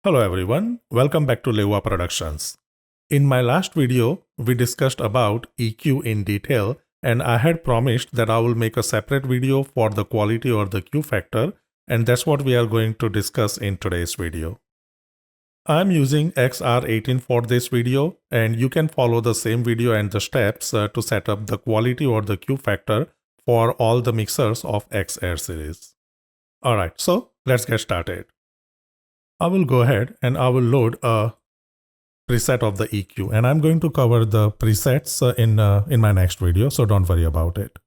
Hello everyone, welcome back to Leuva Productions. In my last video, we discussed about EQ in detail, and I had promised that I will make a separate video for the quality or the Q factor, and that's what we are going to discuss in today's video. I'm using XR18 for this video, and you can follow the same video and the steps to set up the quality or the Q factor for all the mixers of XR series. Alright, so let's get started. I will go ahead and I will load a preset of the EQ, and I'm going to cover the presets in my next video, so don't worry about it.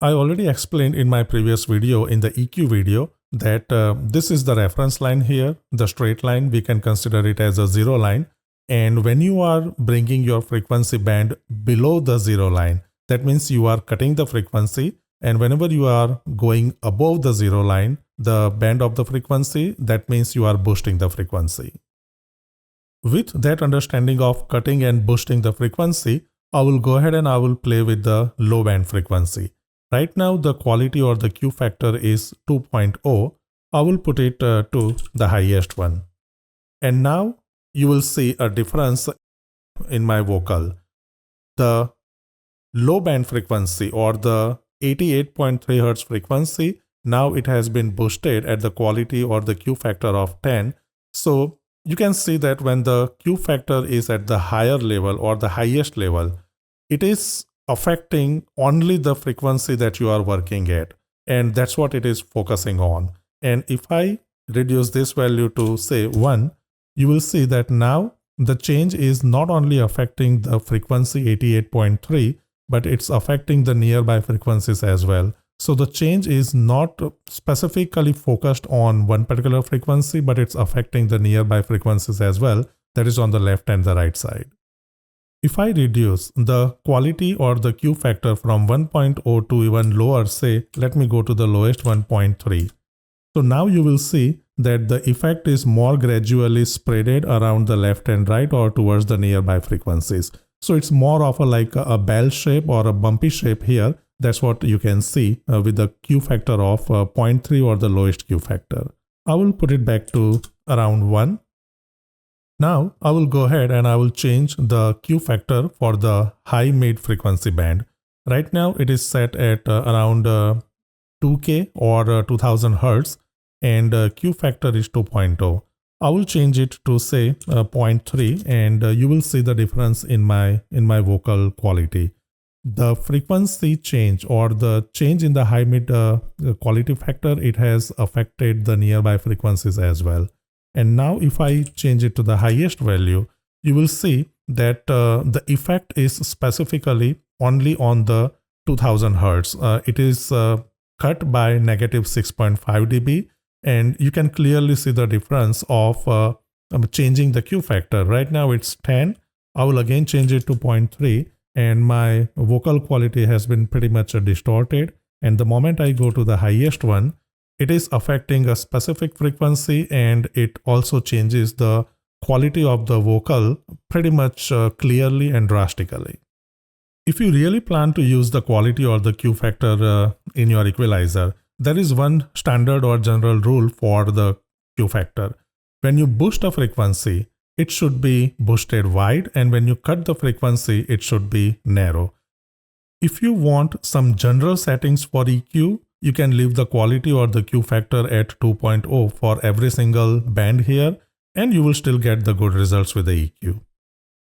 I already explained in my previous video, in the EQ video, that this is the reference line here, the straight line. We can consider it as a zero line, and when you are bringing your frequency band below the zero line, that means you are cutting the frequency, and whenever you are going above the zero line, the band of the frequency, that means you are boosting the frequency. With that understanding of cutting and boosting the frequency, I will go ahead and I will play with the low band frequency. Right now the quality or the Q factor is 2.0. I will put it to the highest one. And now you will see a difference in my vocal. The low band frequency or the 88.3 Hz frequency, now it has been boosted at the quality or the Q factor of 10. So you can see that when the Q factor is at the higher level or the highest level, it is affecting only the frequency that you are working at. And that's what it is focusing on. And if I reduce this value to say 1, you will see that now the change is not only affecting the frequency 88.3, but it's affecting the nearby frequencies as well. So the change is not specifically focused on one particular frequency, but it's affecting the nearby frequencies as well, that is on the left and the right side. If I reduce the quality or the Q factor from 1.0 to even lower, say, let me go to the lowest 1.3. So now you will see that the effect is more gradually spreaded around the left and right or towards the nearby frequencies. So it's more of like a bell shape or a bumpy shape here. That's what you can see with the Q factor of 0.3 or the lowest Q factor. I will put it back to around 1. Now I will go ahead and I will change the Q factor for the high mid frequency band. Right now it is set at around 2K or 2000 Hz, and Q factor is 2.0. I will change it to say 0.3, and you will see the difference in my vocal quality. The frequency change or the change in the high mid quality factor, it has affected the nearby frequencies as well. And now if I change it to the highest value, you will see that the effect is specifically only on the 2000 Hz. It is cut by negative 6.5 dB, and you can clearly see the difference of changing the Q factor. Right now it's 10. I will again change it to 0.3. And my vocal quality has been pretty much distorted. And the moment I go to the highest one, it is affecting a specific frequency, and it also changes the quality of the vocal pretty much clearly and drastically. If you really plan to use the quality or the Q factor in your equalizer, there is one standard or general rule for the Q factor. When you boost a frequency, it should be boosted wide, and when you cut the frequency, it should be narrow. If you want some general settings for EQ, you can leave the quality or the Q factor at 2.0 for every single band here, and you will still get the good results with the EQ.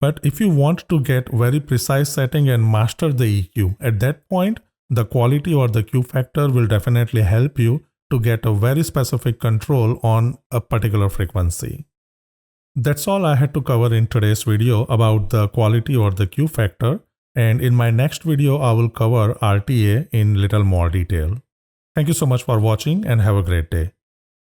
But if you want to get very precise setting and master the EQ, at that point, the quality or the Q factor will definitely help you to get a very specific control on a particular frequency. That's all I had to cover in today's video about the quality or the Q factor, and in my next video I will cover RTA in little more detail. Thank you so much for watching and have a great day.